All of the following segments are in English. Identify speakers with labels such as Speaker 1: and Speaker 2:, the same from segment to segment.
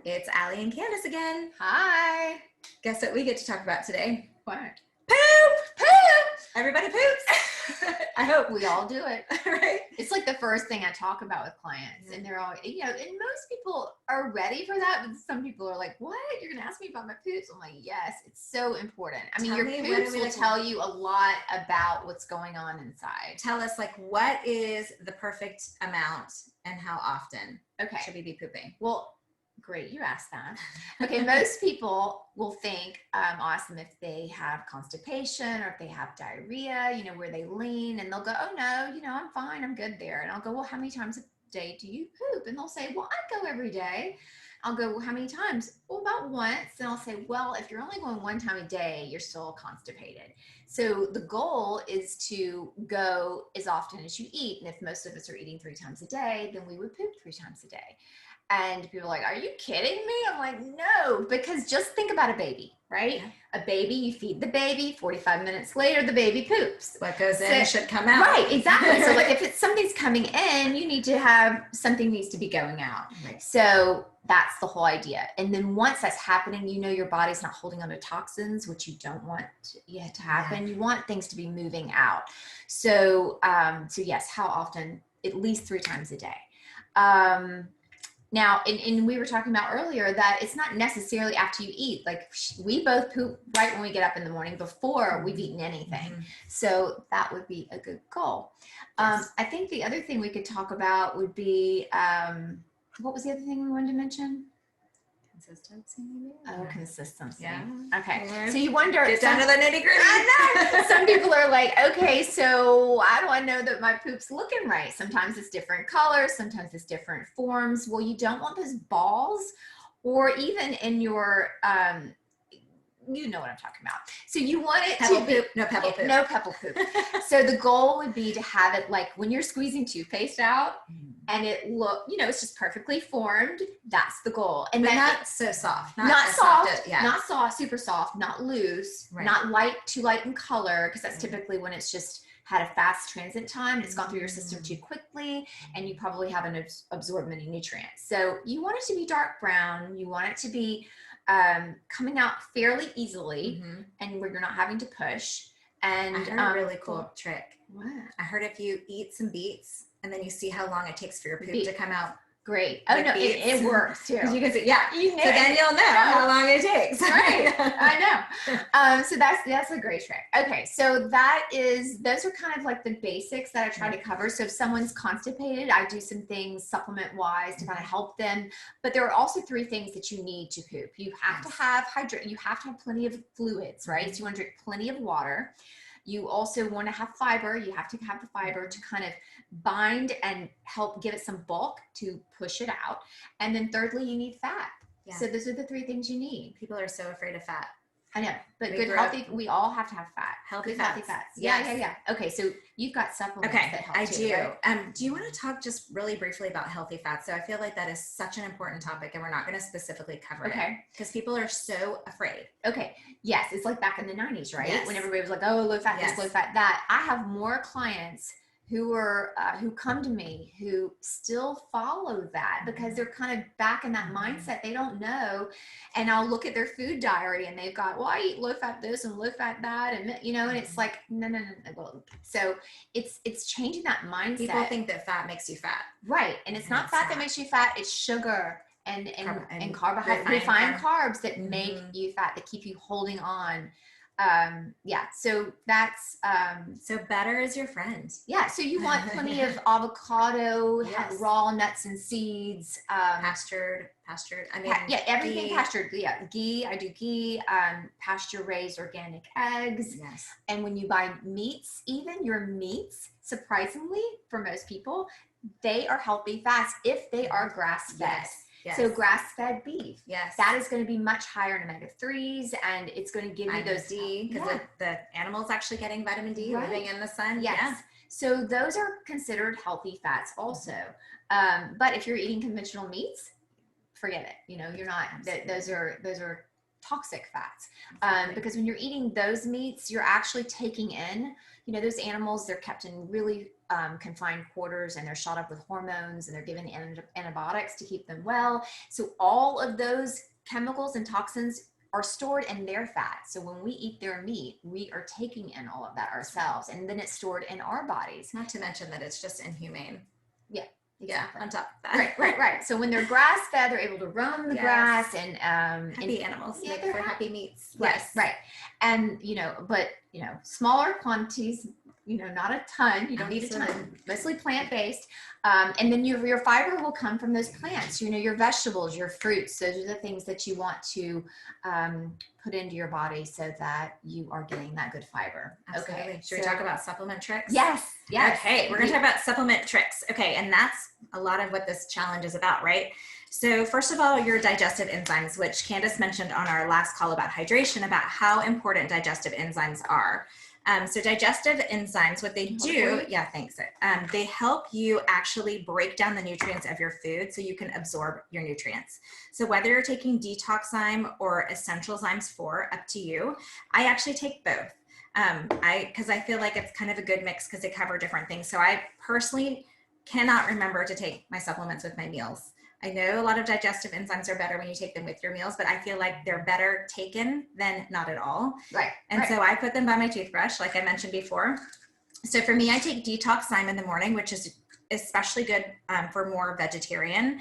Speaker 1: It's Allie and Candace again.
Speaker 2: Hi.
Speaker 1: Guess what we get to talk about today?
Speaker 2: What?
Speaker 1: Poop! Poop! Everybody poops. I hope.
Speaker 2: We all do it.
Speaker 1: Right?
Speaker 2: It's like the first thing I talk about with clients. And they're all, and most people are ready for that. But some people are like, what? You're going to ask me about my poops? I'm like, yes, it's so important. I mean, your poops will tell you a lot about what's going on inside.
Speaker 1: Tell us, what is the perfect amount and how often should we be pooping?
Speaker 2: Well, great, you asked that. Okay, most people will think, I'll ask them if they have constipation or if they have diarrhea, where they lean, and they'll go, oh no, I'm fine, I'm good there. And I'll go, well, how many times a day do you poop? And they'll say, well, I go every day. I'll go, well, how many times? Well, about once. And I'll say, well, if you're only going one time a day, you're still constipated. So the goal is to go as often as you eat. And if most of us are eating 3 times a day, then we would poop 3 times a day. And people are like, are you kidding me? I'm like, no, because just think about a baby, right? Yeah. A baby, you feed the baby, 45 minutes later, the baby poops.
Speaker 1: What goes in should come out.
Speaker 2: Right, exactly. So if it's something's coming in, you need to have, something needs to be going out. Right. So that's the whole idea. And then once that's happening, your body's not holding on to toxins, which you don't want to happen. Yeah. You want things to be moving out. So, yes, how often? At least 3 times a day. Now, and we were talking about earlier that it's not necessarily after you eat. Like we both poop right when we get up in the morning before we've eaten anything. Mm-hmm. So that would be a good goal. Yes. I think the other thing we could talk about would be, what was the other thing we wanted to mention?
Speaker 1: Consistency, maybe?
Speaker 2: Oh, consistency. Yeah. Okay.
Speaker 1: Lord.
Speaker 2: So you wonder.
Speaker 1: Get down to the nitty gritty.
Speaker 2: I know. Some people are like, okay, so how do I know that my poop's looking right? Sometimes it's different colors. Sometimes it's different forms. Well, you don't want those balls or even in your, you know what I'm talking about. So you want it
Speaker 1: pebble
Speaker 2: to be
Speaker 1: poop. No pebble poop.
Speaker 2: No pebble poop. So the goal would be to have it like when you're squeezing toothpaste out and it it's just perfectly formed. That's the goal. And
Speaker 1: but
Speaker 2: then
Speaker 1: not so soft.
Speaker 2: Not soft. Not soft, super soft, not loose,
Speaker 1: right.
Speaker 2: Not too light in color, because that's typically when it's just had a fast transit time. It's gone through your system too quickly, and you probably haven't absorbed many nutrients. So you want it to be dark brown. You want it to be coming out fairly easily, and where you're not having to push. And
Speaker 1: I heard a really cool trick.
Speaker 2: What?
Speaker 1: I heard if you eat some beets and then you see how long it takes for your poop to come out.
Speaker 2: Great. Oh no, it works too.
Speaker 1: You can see, so then you'll know how long it takes.
Speaker 2: Right. I know. So that's a great trick. Okay. So those are kind of like the basics that I try to cover. So if someone's constipated, I do some things supplement wise to kind of help them. But there are also 3 things that you need to poop. You have to have you have to have plenty of fluids, right? So you want to drink plenty of water. You also want to have fiber. You have to have the fiber to kind of bind and help give it some bulk to push it out. And then thirdly, you need fat. Yeah. So those are the 3 things you need.
Speaker 1: People are so afraid of fat.
Speaker 2: I know, but we all have to have fat.
Speaker 1: Healthy
Speaker 2: fats. Yeah. Okay, so you've got supplements that help
Speaker 1: I
Speaker 2: too,
Speaker 1: do.
Speaker 2: Right?
Speaker 1: Do you want to talk just really briefly about healthy fats? So I feel like that is such an important topic, and we're not going to specifically cover it. Because people are so afraid.
Speaker 2: Okay. Yes, it's like back in the 90s, right?
Speaker 1: Yes.
Speaker 2: When everybody was like, oh, low fat this, low fat that. I have more clients who come to me who still follow that because they're kind of back in that mindset. They don't know. And I'll look at their food diary and they've got, well, I eat low fat this and low fat that. And and it's like, no. So it's changing that mindset.
Speaker 1: People think that fat makes you fat.
Speaker 2: Right. And it's not fat that makes you fat. It's sugar and carbohydrates, refined carbs that make you fat, that keep you holding on. So that's
Speaker 1: so butter is your friend.
Speaker 2: So you want plenty of avocado, raw nuts and seeds,
Speaker 1: pastured. I mean,
Speaker 2: everything ghee. Pastured. Ghee. I do ghee, pasture raised organic eggs.
Speaker 1: Yes. And
Speaker 2: when you buy meats, even your meats, surprisingly for most people, they are healthy fats if they are grass fed.
Speaker 1: Yes. Yes.
Speaker 2: So grass-fed beef,
Speaker 1: that
Speaker 2: is going to be much higher in omega-3s, and it's going to give you those
Speaker 1: D, because the animal's actually getting vitamin D living in the sun.
Speaker 2: Yes. Yeah. So those are considered healthy fats also. But if you're eating conventional meats, forget it. You're not. Those are toxic fats. Because when you're eating those meats, you're actually taking in, you know, those animals, they're kept in really confined quarters, and they're shot up with hormones, and they're given antibiotics to keep them well. So all of those chemicals and toxins are stored in their fat. So when we eat their meat, we are taking in all of that ourselves, and then it's stored in our bodies.
Speaker 1: Not to mention that it's just inhumane.
Speaker 2: Yeah.
Speaker 1: Yeah,
Speaker 2: Exactly.
Speaker 1: on top of that.
Speaker 2: Right. So when they're grass fed, they're able to roam the grass and
Speaker 1: happy animals. Yeah, they're happy meats.
Speaker 2: Yes. Right. And but smaller quantities, not a ton. You don't need a ton. Mostly plant based. And then your fiber will come from those plants. Your vegetables, your fruits. Those are the things that you want to put into your body so that you are getting that good fiber.
Speaker 1: Absolutely. Okay. Should we talk about supplement tricks?
Speaker 2: Yes.
Speaker 1: Okay. We're going to talk about supplement tricks. Okay. And that's a lot of what this challenge is about, right? So first of all, your digestive enzymes, which Candace mentioned on our last call about hydration, about how important digestive enzymes are. So digestive enzymes, what they do, they help you actually break down the nutrients of your food so you can absorb your nutrients. So whether you're taking detoxzyme or essential zymes 4, up to you. I actually take both. Because I feel like it's kind of a good mix because they cover different things. So I personally cannot remember to take my supplements with my meals. I know a lot of digestive enzymes are better when you take them with your meals, but I feel like they're better taken than not at all.
Speaker 2: Right.
Speaker 1: And so I put them by my toothbrush, like I mentioned before. So for me, I take detoxzyme in the morning, which is especially good for more vegetarian.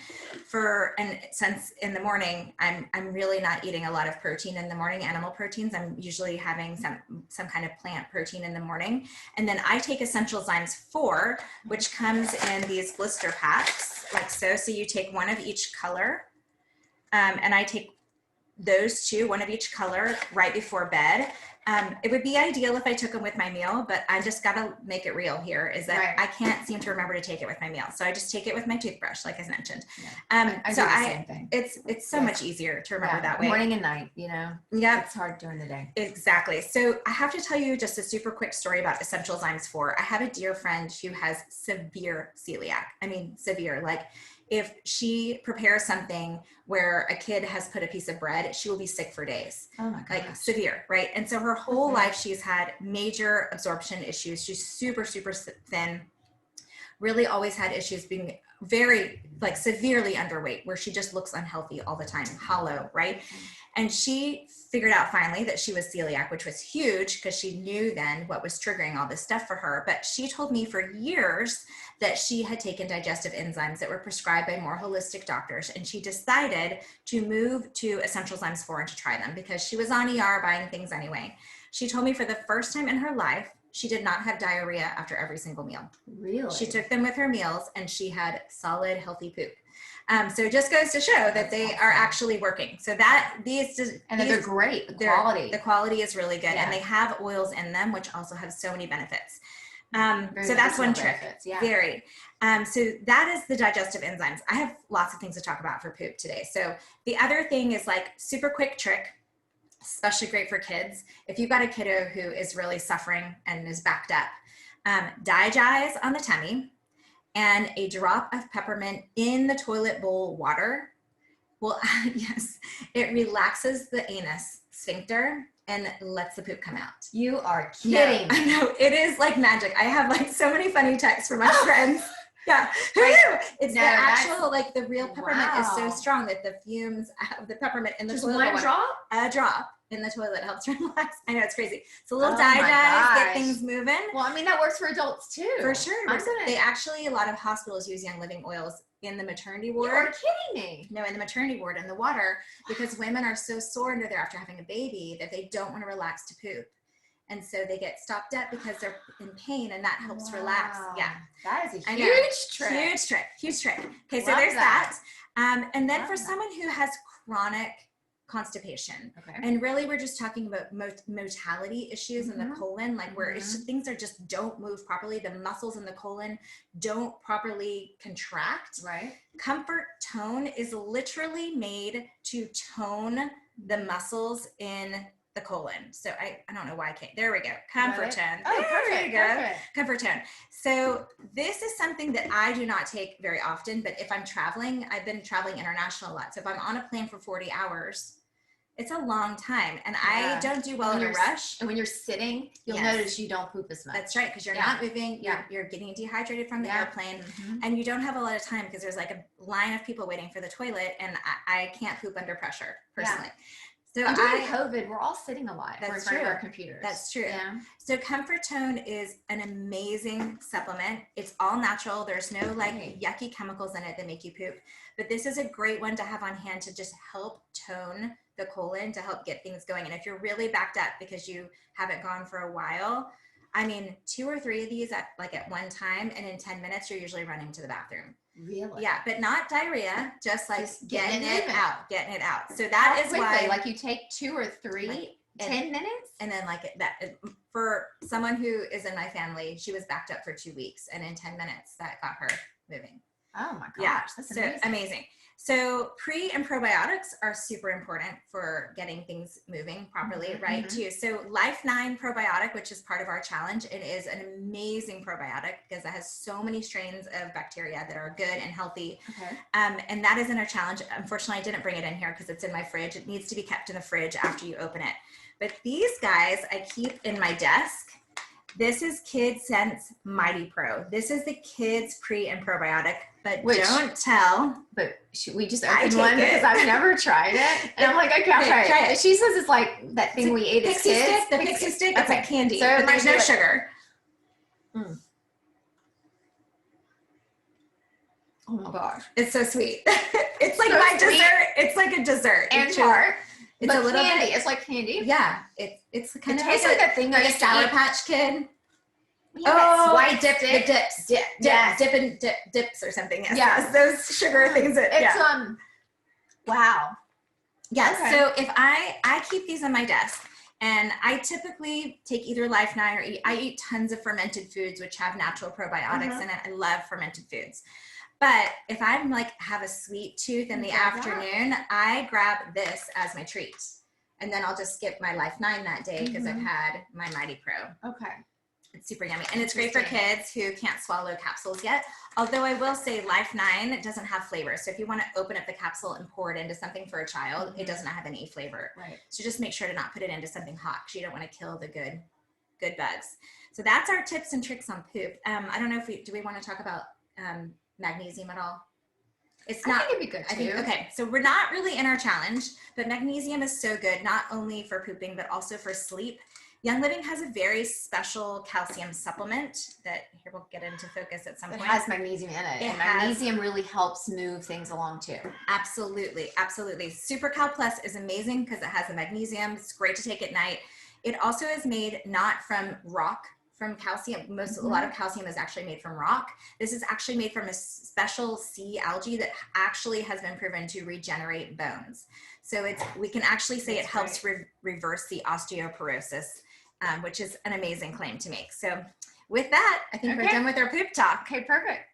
Speaker 1: And since in the morning, I'm really not eating a lot of protein in the morning, animal proteins. I'm usually having some kind of plant protein in the morning. And then I take Essential Zymes 4, which comes in these blister packs, like so. So you take one of each color, and I take those 2, one of each color, right before bed. It would be ideal if I took them with my meal, but I just got to make it real here is that I can't seem to remember to take it with my meal. So I just take it with my toothbrush, like I mentioned.
Speaker 2: Yeah. I do the same thing.
Speaker 1: It's so much easier to remember that way.
Speaker 2: Morning and night, Yeah. It's hard during the day.
Speaker 1: Exactly. So I have to tell you just a super quick story about Essential Zymes 4. I have a dear friend who has severe celiac. I mean, severe, like if she prepares something where a kid has put a piece of bread, she will be sick for days.
Speaker 2: Oh my gosh.
Speaker 1: Like severe, right? And so her whole life, she's had major absorption issues. She's super, super thin, really always had issues being very like severely underweight, where she just looks unhealthy all the time, hollow, right? And she figured out finally that she was celiac, which was huge because she knew then what was triggering all this stuff for her. But she told me for years that she had taken digestive enzymes that were prescribed by more holistic doctors. And she decided to move to Essential Zymes 4 and to try them because she was on ER buying things anyway. She told me for the first time in her life, she did not have diarrhea after every single meal.
Speaker 2: Really?
Speaker 1: She took them with her meals and she had solid, healthy poop. So it just goes to show that they are actually working. So that
Speaker 2: they're great. The quality
Speaker 1: is really good, and they have oils in them, which also have so many benefits. So that's one trick.
Speaker 2: Yeah.
Speaker 1: Very. So that is the digestive enzymes. I have lots of things to talk about for poop today. So the other thing is like super quick trick, especially great for kids. If you've got a kiddo who is really suffering and is backed up, digize on the tummy and a drop of peppermint in the toilet bowl water. Well, yes, it relaxes the anus sphincter and lets the poop come out.
Speaker 2: You are kidding.
Speaker 1: No, I know, it is like magic. I have like so many funny texts from my friends. Yeah, who knew? It's the actual, like the real peppermint is so strong that the fumes of the peppermint in the toilet water.
Speaker 2: Just one drop?
Speaker 1: A drop in the toilet helps relax. I know, it's crazy. It's a little digest, get things moving.
Speaker 2: Well, I mean, that works for adults too.
Speaker 1: For sure. They actually, a lot of hospitals use Young Living oils in the maternity ward.
Speaker 2: You're kidding me.
Speaker 1: No, in the maternity ward in the water, because women are so sore under there after having a baby that they don't want to relax to poop. And so they get stopped up because they're in pain, and that helps relax. Yeah.
Speaker 2: That is a huge trick.
Speaker 1: Huge trick. Okay, so there's that. And then for someone who has chronic constipation, and really we're just talking about motility issues in the colon, like where it's just, things just don't move properly. The muscles in the colon don't properly contract.
Speaker 2: Right.
Speaker 1: Comfort Tone is literally made to tone the muscles in the colon. So I don't know why I can't. There we go. Comfort Tone. There we go. Comfort Tone. So this is something that I do not take very often, but if I'm traveling, I've been traveling international a lot. So if I'm on a plane for 40 hours, It's a long time. And
Speaker 2: Yeah.
Speaker 1: I don't do well
Speaker 2: When
Speaker 1: in a rush.
Speaker 2: And when you're sitting, you'll
Speaker 1: Yes.
Speaker 2: notice you don't poop as much.
Speaker 1: That's right, because you're
Speaker 2: Yeah.
Speaker 1: not moving. You're getting dehydrated from the airplane, and you don't have a lot of time because there's like a line of people waiting for the toilet, and I can't poop under pressure personally. So
Speaker 2: and during COVID, we're all sitting a lot in front of our computers.
Speaker 1: That's true.
Speaker 2: Yeah.
Speaker 1: So Comfort Tone is an amazing supplement. It's all natural. There's no like yucky chemicals in it that make you poop. But this is a great one to have on hand to just help tone the colon, to help get things going. And if you're really backed up because you haven't gone for a while, I mean, 2 or 3 of these at one time, and in 10 minutes, you're usually running to the bathroom.
Speaker 2: Really?
Speaker 1: Yeah, but not diarrhea, just like getting it out. So
Speaker 2: How
Speaker 1: that is
Speaker 2: quickly?
Speaker 1: why,
Speaker 2: like, you take 2 or 3, 10 minutes?
Speaker 1: and then for someone who is in my family, she was backed up for 2 weeks, and in 10 minutes that got her moving.
Speaker 2: Oh my gosh, that's amazing.
Speaker 1: So pre and probiotics are super important for getting things moving properly, right? Too. So Life 9 probiotic, which is part of our challenge, it is an amazing probiotic because it has so many strains of bacteria that are good and healthy.
Speaker 2: Okay.
Speaker 1: And that is in our challenge. Unfortunately, I didn't bring it in here because it's in my fridge. It needs to be kept in the fridge after you open it. But these guys I keep in my desk. This is Kids Sense Mighty Pro. This is the kids pre and probiotic, but don't tell.
Speaker 2: But we just opened one because I've never tried it. And I'm like, okay, I'll try it. She says it's like that thing we ate as kids.
Speaker 1: The pixie stick, it's like candy,
Speaker 2: so
Speaker 1: but there's no sugar.
Speaker 2: Oh my gosh.
Speaker 1: It's so sweet. It's like my dessert. It's like a dessert.
Speaker 2: And tart.
Speaker 1: It's a little
Speaker 2: candy.
Speaker 1: bit.
Speaker 2: It's like candy.
Speaker 1: Yeah. It's kind of
Speaker 2: tastes like that thing
Speaker 1: like a Sour Patch Kid.
Speaker 2: Yeah,
Speaker 1: white dips, dips or something. Yes.
Speaker 2: Yeah,
Speaker 1: those sugar things.
Speaker 2: Wow.
Speaker 1: Yeah. Okay. So if I keep these on my desk, and I typically take either Life 9 or I eat tons of fermented foods which have natural probiotics in it. I love fermented foods. But if I'm like have a sweet tooth in the afternoon, I grab this as my treat. And then I'll just skip my Life 9 that day because I've had my Mighty Pro.
Speaker 2: Okay.
Speaker 1: It's super yummy. And it's great for kids who can't swallow capsules yet. Although I will say Life 9 doesn't have flavor. So if you want to open up the capsule and pour it into something for a child, it does not have any flavor.
Speaker 2: Right.
Speaker 1: So just make sure to not put it into something hot because you don't want to kill the good bugs. So that's our tips and tricks on poop. I don't know if do we want to talk about magnesium at all? It's not.
Speaker 2: I think it'd be good too.
Speaker 1: Okay, so we're not really in our challenge, but magnesium is so good, not only for pooping, but also for sleep. Young Living has a very special calcium supplement that here we'll get into focus at some point.
Speaker 2: It has magnesium in it. And magnesium really helps move things along too. Absolutely.
Speaker 1: Absolutely. Super Cal Plus is amazing because it has the magnesium. It's great to take at night. It also is made not from rock, from calcium. A lot of calcium is actually made from rock. This is actually made from a special sea algae that actually has been proven to regenerate bones. So we can actually say it helps reverse the osteoporosis, which is an amazing claim to make. So with that, I think we're done with our poop talk.
Speaker 2: Okay, perfect.